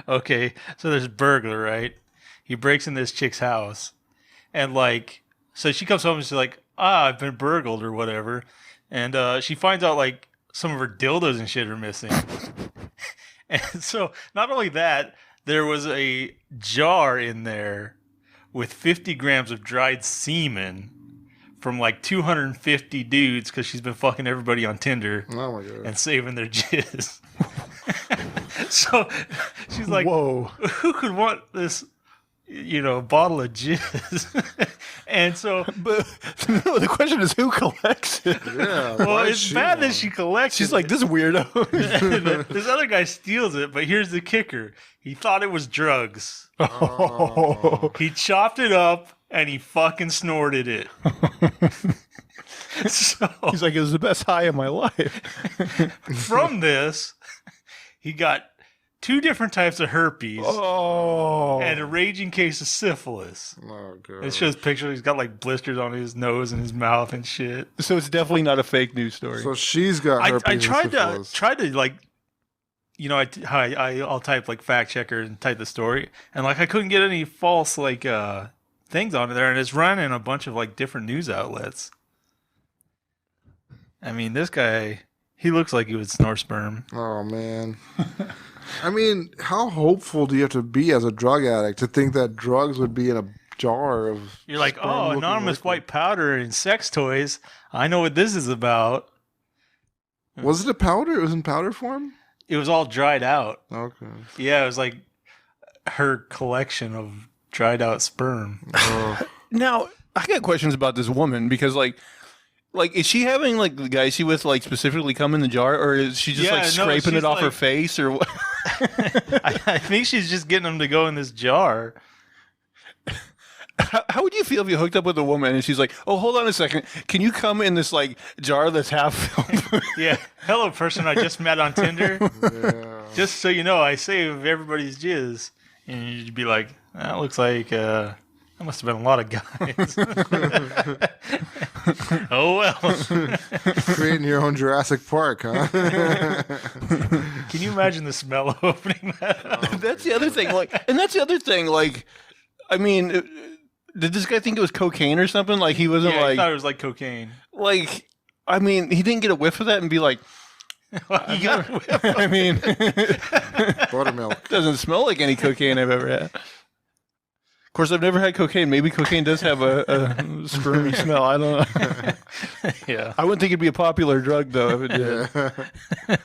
Okay, so there's Burglar, right? He breaks in this chick's house, and like, so she comes home and she's like, I've been burgled or whatever, and she finds out like some of her dildos and shit are missing, and so not only that, there was a jar in there with 50 grams of dried semen from like 250 dudes because she's been fucking everybody on Tinder Oh my god. and saving their jizz. So she's like, Whoa. who could want this, bottle of jizz? And so, But no, the question is who collects it? Yeah. well, why is it's she bad that one? she collects She's it. like, this weirdo. This other guy steals it, but here's the kicker. He thought it was drugs. Oh. He chopped it up and he fucking snorted it. So He's like, it was the best high of my life. from this, he got 2 different types of herpes Oh. and a raging case of syphilis. Oh god. It shows pictures. He's got like blisters on his nose and his mouth and shit. So it's definitely not a fake news story. So she's got I herpes and tried to syphilis. like, I'll type like fact checker and type the story, and like I couldn't get any false like things on there, and it's running a bunch of like different news outlets. I mean, this guy, he looks like he would snort sperm. Oh man. I mean, how hopeful do you have to be as a drug addict to think that drugs would be in a jar of You're like, oh, sperm-looking anonymous liquid? white powder and sex toys. I know what this is about. Was it a powder? It was in powder form? It was all dried out. Okay. Yeah, it was like her collection of dried out sperm. Oh. Now, I got questions about this woman because, like, is she having like the guy she with like specifically come in the jar, or is she just Yeah, like no, scraping she's it off her like- face, or what? I think she's just getting them to go in this jar. How would you feel if you hooked up with a woman and she's like, "Oh, hold on a second, can you come in this like jar that's half filled?" Yeah. Hello, person I just met on Tinder. Yeah. Just so you know, I save everybody's jizz. And you'd be like, that looks like that must have been a lot of guys. Oh, well. Creating your own Jurassic Park, huh? Can you imagine the smell of opening that up? That's the other thing. Like, I mean, did this guy think it was cocaine or something? Like, he wasn't Yeah, I like, thought it was like cocaine. like, I mean, he didn't get a whiff of that and be like, You got whipped. I mean, Buttermilk. doesn't smell like any cocaine I've ever had. Of course, I've never had cocaine. Maybe cocaine does have a spermy smell. I don't know. Yeah. I wouldn't think it'd be a popular drug though if it did. Yeah.